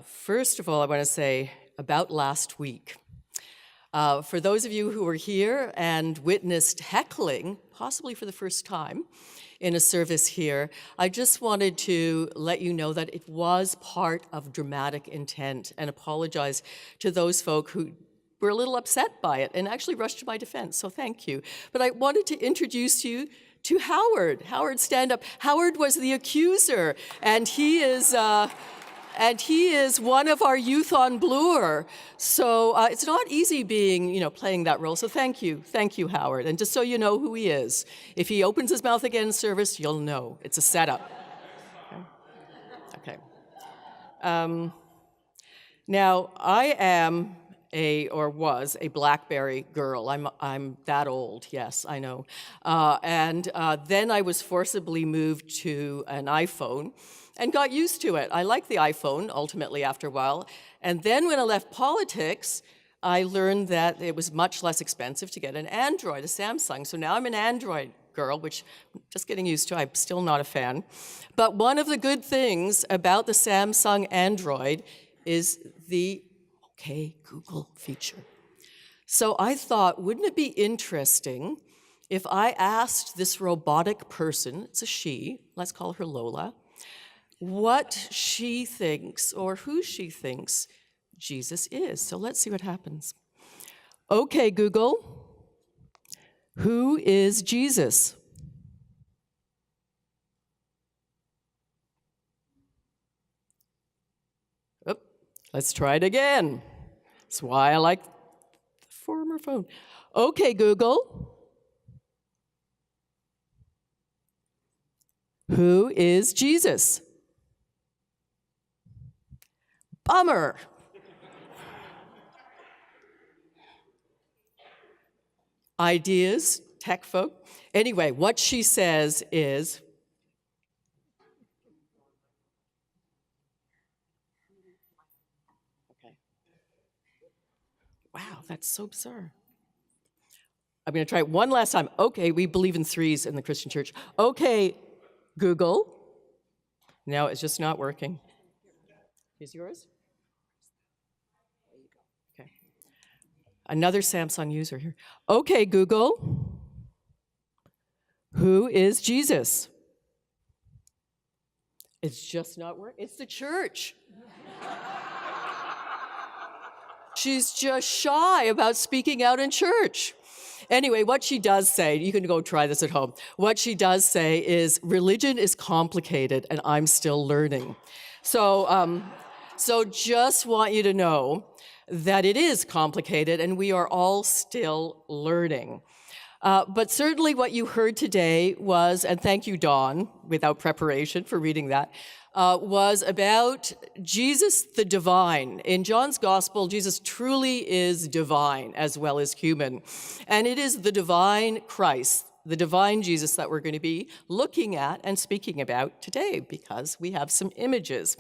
First of all, I want to say about last week. For those of you who were here and witnessed heckling, possibly for the first time in a service here, I just wanted to let you know that it was part of dramatic intent and apologize to those folk who were a little upset by it and actually rushed to my defense, so thank you. But I wanted to introduce you to Howard. Howard, stand up. Howard was the accuser, and he is one of our youth on Bloor. So it's not easy being, playing that role. So thank you, Howard. And just so you know who he is, if he opens his mouth again in service, you'll know. It's a setup. Okay. Now, I am was a BlackBerry girl. I'm that old, yes, I know. And then I was forcibly moved to an iPhone and got used to it. I liked the iPhone, ultimately, after a while. And then when I left politics, I learned that it was much less expensive to get an Android, a Samsung. So now I'm an Android girl, which I'm just getting used to. I'm still not a fan. But one of the good things about the Samsung Android is the OK Google feature. So I thought, wouldn't it be interesting if I asked this robotic person, it's a she, let's call her Lola, what she thinks or who she thinks Jesus is. So let's see what happens. OK Google, who is Jesus? Let's try it again. That's why I like the former phone. OK, Google. Who is Jesus? Bummer. Ideas, tech folk. Anyway, what she says is, wow, that's so bizarre. I'm going to try it one last time. Okay, we believe in threes in the Christian church. Okay, Google. No, it's just not working. Is yours? Okay. Another Samsung user here. Okay, Google. Who is Jesus? It's just not working. It's the church. She's just shy about speaking out in church. Anyway, what she does say, you can go try this at home. What she does say is, religion is complicated and I'm still learning. So just want you to know that it is complicated and we are all still learning. But certainly what you heard today was, and thank you, Dawn, without preparation for reading that, was about Jesus the divine. In John's gospel, Jesus truly is divine as well as human. And it is the divine Christ, the divine Jesus that we're going to be looking at and speaking about today because we have some images.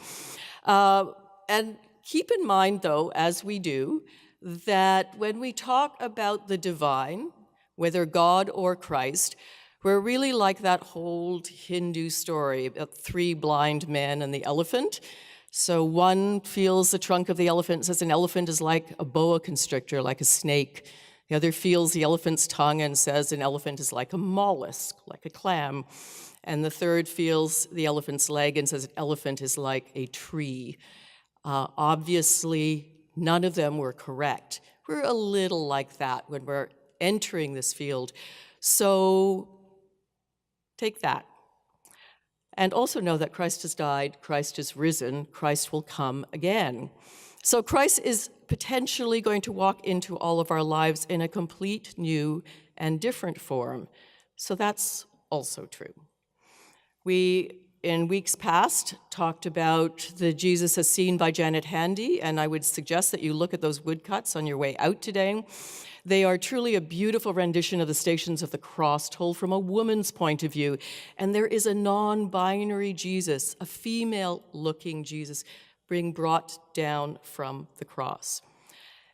And keep in mind, though, as we do, that when we talk about the divine, whether God or Christ, we're really like that old Hindu story about three blind men and the elephant. So one feels the trunk of the elephant and says an elephant is like a boa constrictor, like a snake. The other feels the elephant's tongue and says an elephant is like a mollusk, like a clam. And the third feels the elephant's leg and says an elephant is like a tree. Obviously, none of them were correct. We're a little like that when we're entering this field. So take that. And also know that Christ has died, Christ is risen, Christ will come again. So Christ is potentially going to walk into all of our lives in a complete new and different form. So that's also true. We, in weeks past, talked about the Jesus as seen by Janet Handy, and I would suggest that you look at those woodcuts on your way out today. They are truly a beautiful rendition of the Stations of the Cross, told from a woman's point of view. And there is a non-binary Jesus, a female-looking Jesus, being brought down from the cross.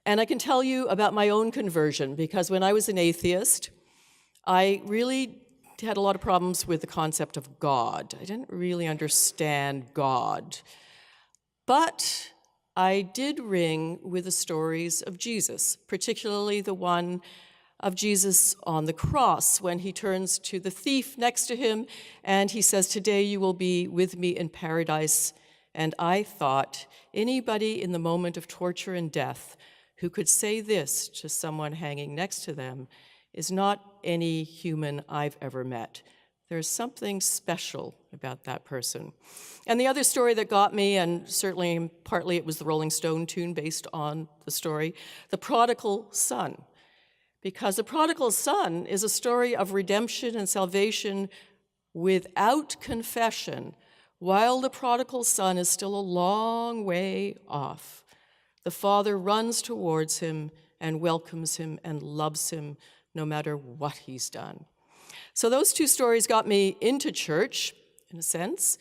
And I can tell you about my own conversion, because when I was an atheist, I really had a lot of problems with the concept of God. I didn't really understand God. But I did ring with the stories of Jesus, particularly the one of Jesus on the cross when he turns to the thief next to him and he says, "Today you will be with me in paradise." And I thought, anybody in the moment of torture and death who could say this to someone hanging next to them is not any human I've ever met. There's something special about that person. And the other story that got me, and certainly partly it was the Rolling Stone tune based on the story, the prodigal son. Because the prodigal son is a story of redemption and salvation without confession, while the prodigal son is still a long way off. The father runs towards him and welcomes him and loves him no matter what he's done. So those two stories got me into church, in a sense,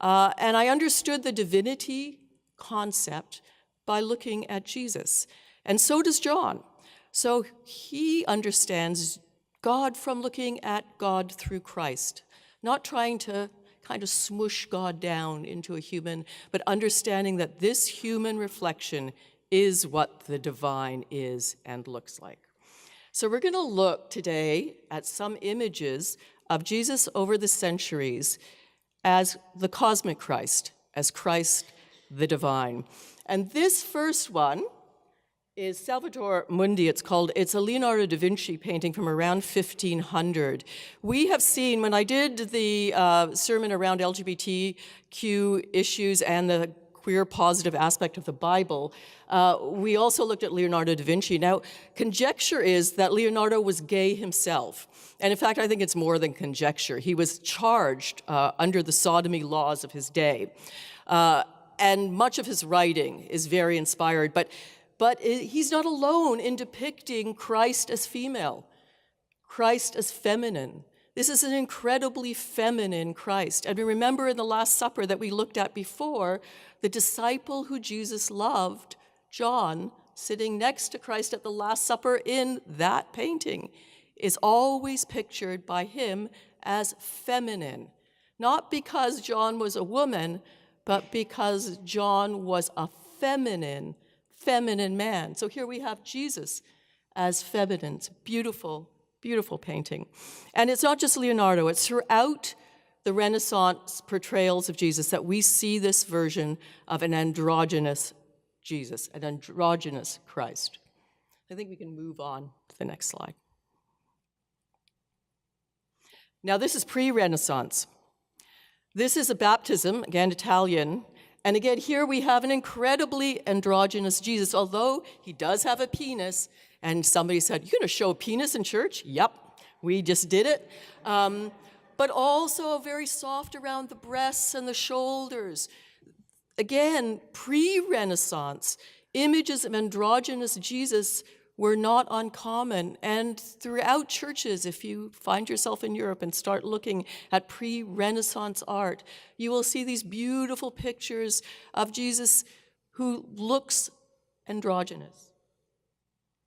and I understood the divinity concept by looking at Jesus. And so does John. So he understands God from looking at God through Christ, not trying to kind of smush God down into a human, but understanding that this human reflection is what the divine is and looks like. So we're going to look today at some images of Jesus over the centuries as the cosmic Christ, as Christ the divine. And this first one is Salvator Mundi, it's a Leonardo da Vinci painting from around 1500. We have seen, when I did the sermon around LGBTQ issues and the queer positive aspect of the Bible, we also looked at Leonardo da Vinci. Now, conjecture is that Leonardo was gay himself. And in fact, I think it's more than conjecture. He was charged under the sodomy laws of his day. And much of his writing is very inspired, but he's not alone in depicting Christ as female, Christ as feminine. This is an incredibly feminine Christ. And we remember in the Last Supper that we looked at before, the disciple who Jesus loved, John, sitting next to Christ at the Last Supper in that painting, is always pictured by him as feminine. Not because John was a woman, but because John was a feminine man. So here we have Jesus as feminine. It's beautiful, beautiful painting. And it's not just Leonardo, it's throughout the Renaissance portrayals of Jesus that we see this version of an androgynous Jesus, an androgynous Christ. I think we can move on to the next slide. Now this is pre-Renaissance. This is a baptism, again Italian, and again, here we have an incredibly androgynous Jesus, although he does have a penis. And somebody said, "You're going to show a penis in church?" Yep, we just did it. But also very soft around the breasts and the shoulders. Again, pre-Renaissance, images of androgynous Jesus were not uncommon. And throughout churches, if you find yourself in Europe and start looking at pre-Renaissance art, you will see these beautiful pictures of Jesus who looks androgynous.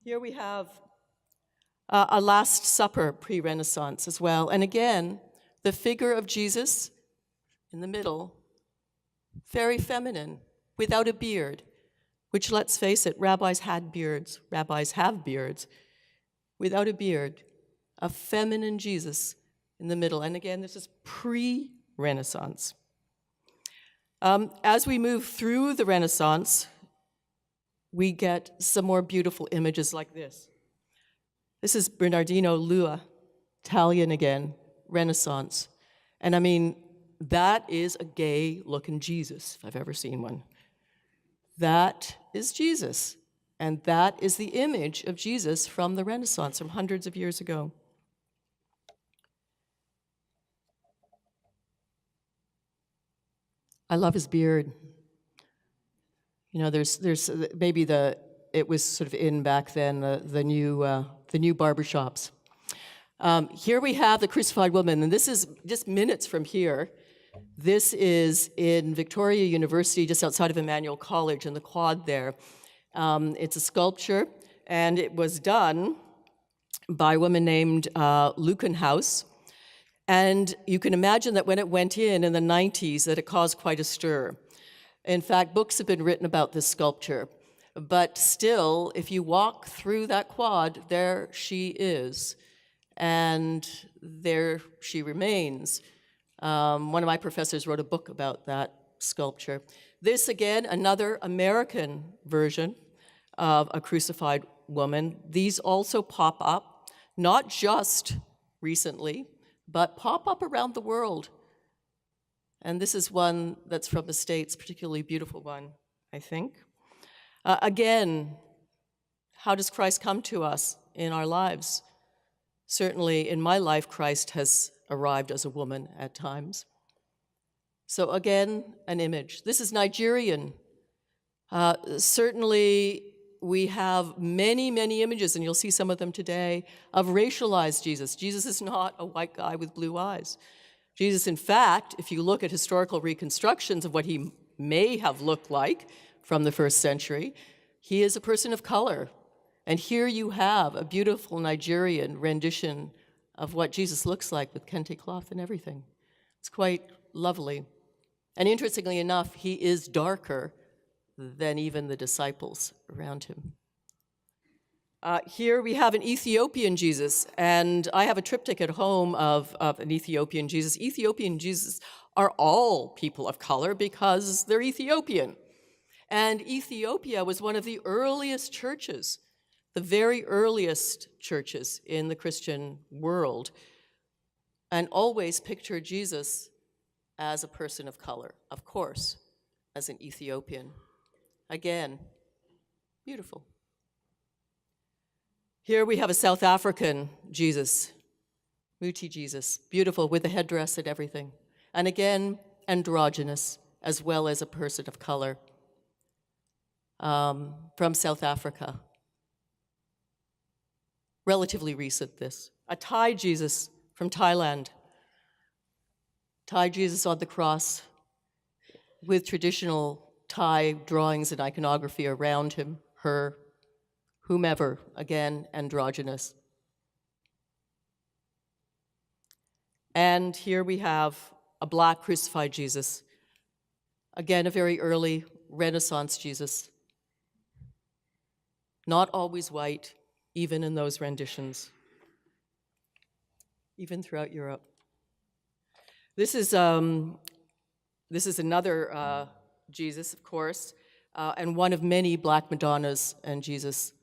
Here we have a Last Supper pre-Renaissance as well. And again, the figure of Jesus in the middle, very feminine, without a beard. Which, let's face it, rabbis had beards, rabbis have beards, without a beard, a feminine Jesus in the middle. And again, this is pre-Renaissance. As we move through the Renaissance, we get some more beautiful images like this. This is Bernardino Lua, Italian again, Renaissance. And I mean, that is a gay-looking Jesus, if I've ever seen one. That is Jesus, and that is the image of Jesus from the Renaissance, from hundreds of years ago. I love his beard. You know, there's maybe it was sort of in back then, the new barbershops. Here we have the crucified woman, and this is just minutes from here. This is in Victoria University, just outside of Emmanuel College, in the quad there. It's a sculpture, and it was done by a woman named Lukenhaus. And you can imagine that when it went in the 90s, that it caused quite a stir. In fact, books have been written about this sculpture. But still, if you walk through that quad, there she is. And there she remains. One of my professors wrote a book about that sculpture. This, again, another American version of a crucified woman. These also pop up, not just recently, but pop up around the world. And this is one that's from the States, particularly beautiful one, I think. Again, how does Christ come to us in our lives? Certainly in my life, Christ has arrived as a woman at times. So again, an image. This is Nigerian. Certainly we have many, many images, and you'll see some of them today, of racialized Jesus. Jesus is not a white guy with blue eyes. Jesus, in fact, if you look at historical reconstructions of what he may have looked like from the first century, he is a person of color. And here you have a beautiful Nigerian rendition of what Jesus looks like with kente cloth and everything. It's quite lovely. And interestingly enough, he is darker than even the disciples around him. Here we have an Ethiopian Jesus, and I have a triptych at home of an Ethiopian Jesus. Ethiopian Jesus are all people of color because they're Ethiopian. And Ethiopia was one of the earliest churches, the very earliest churches in the Christian world, and always pictured Jesus as a person of color, of course, as an Ethiopian. Again, beautiful. Here we have a South African Jesus, Muti Jesus, beautiful with the headdress and everything. And again, androgynous, as well as a person of color from South Africa. Relatively recent, this. A Thai Jesus from Thailand. Thai Jesus on the cross with traditional Thai drawings and iconography around him, her, whomever, again, androgynous. And here we have a black crucified Jesus. Again, a very early Renaissance Jesus. Not always white, even in those renditions, even throughout Europe. This is another Jesus, of course, and one of many Black Madonnas and Jesus.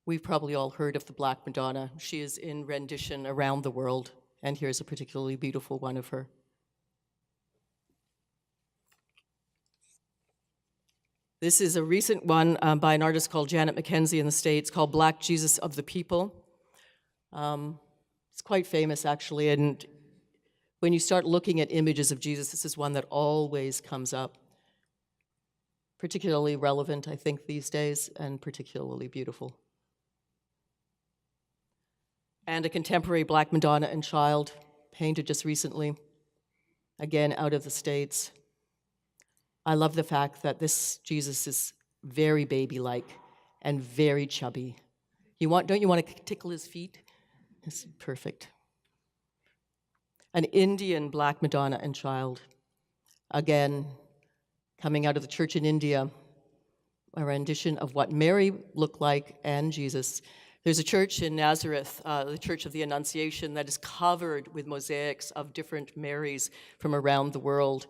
We've probably all heard of the Black Madonna. She is in rendition around the world, and here's a particularly beautiful one of her. This is a recent one by an artist called Janet McKenzie in the States called Black Jesus of the People. It's quite famous, actually, and when you start looking at images of Jesus, this is one that always comes up. Particularly relevant, I think, these days, and particularly beautiful. And a contemporary Black Madonna and Child, painted just recently, again, out of the States. I love the fact that this Jesus is very baby-like and very chubby. Don't you want to tickle his feet? It's perfect. An Indian Black Madonna and Child, again, coming out of the church in India, a rendition of what Mary looked like and Jesus. There's a church in Nazareth, the Church of the Annunciation, that is covered with mosaics of different Marys from around the world.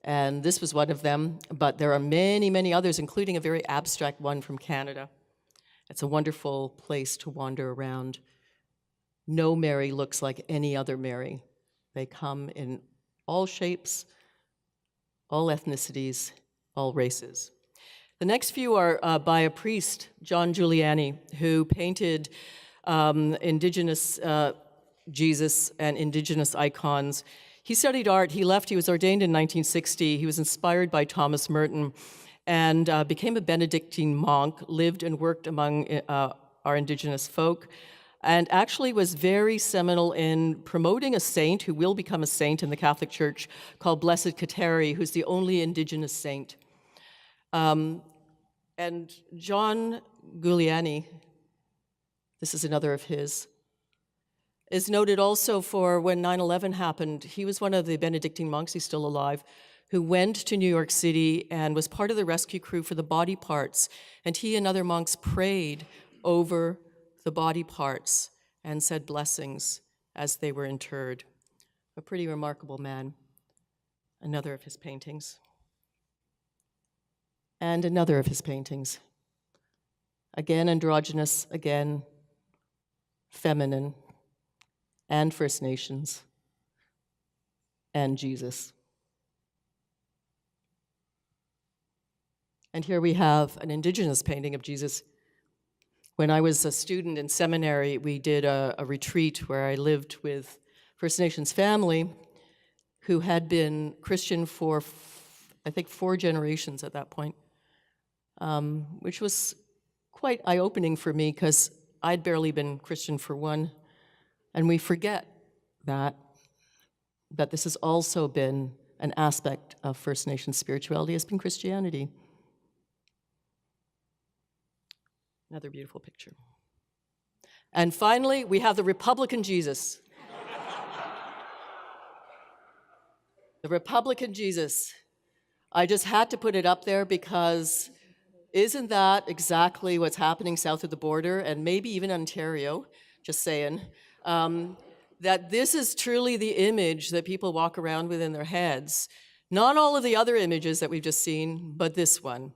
And this was one of them, but there are many, many others, including a very abstract one from Canada. It's a wonderful place to wander around. No Mary looks like any other Mary. They come in all shapes, all ethnicities, all races. The next few are by a priest, John Giuliani, who painted indigenous Jesus and indigenous icons. He studied art. He left. He was ordained in 1960. He was inspired by Thomas Merton and became a Benedictine monk, lived and worked among our indigenous folk, and actually was very seminal in promoting a saint who will become a saint in the Catholic Church called Blessed Kateri, who's the only indigenous saint. And John Giuliani, this is another of his, is noted also for when 9/11 happened. He was one of the Benedictine monks, he's still alive, who went to New York City and was part of the rescue crew for the body parts. And he and other monks prayed over the body parts and said blessings as they were interred. A pretty remarkable man. Another of his paintings. And another of his paintings. Again androgynous, again feminine, and First Nations, and Jesus. And here we have an Indigenous painting of Jesus. When I was a student in seminary, we did a retreat where I lived with First Nations family who had been Christian for, I think, 4 generations at that point, which was quite eye-opening for me because I'd barely been Christian for 1, and we forget that this has also been an aspect of First Nations spirituality, has been Christianity. Another beautiful picture. And finally, we have the Republican Jesus. The Republican Jesus. I just had to put it up there because isn't that exactly what's happening south of the border and maybe even Ontario, just saying, that this is truly the image that people walk around with in their heads. Not all of the other images that we've just seen, but this one.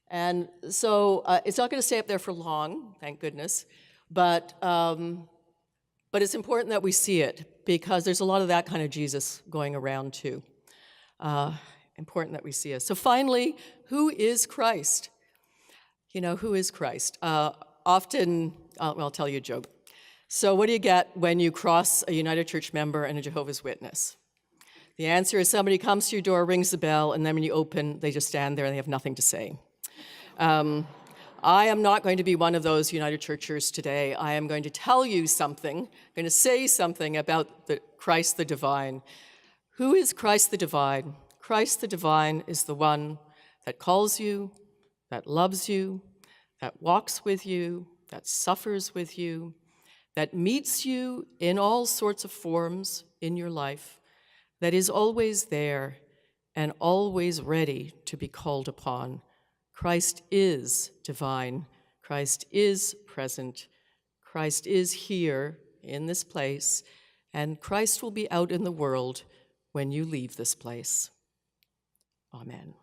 And so it's not going to stay up there for long, thank goodness, but it's important that we see it because there's a lot of that kind of Jesus going around too. Important that we see it. So finally, who is Christ? You know, who is Christ? Often, I'll tell you a joke. So what do you get when you cross a United Church member and a Jehovah's Witness? The answer is somebody comes to your door, rings the bell, and then when you open, they just stand there and they have nothing to say. I am not going to be one of those United Churchers today. I am going to tell you something, I'm going to say something about Christ the Divine. Who is Christ the Divine? Christ the Divine is the one that calls you, that loves you, that walks with you, that suffers with you, that meets you in all sorts of forms in your life, that is always there and always ready to be called upon. Christ is divine. Christ is present. Christ is here in this place, and Christ will be out in the world when you leave this place. Amen.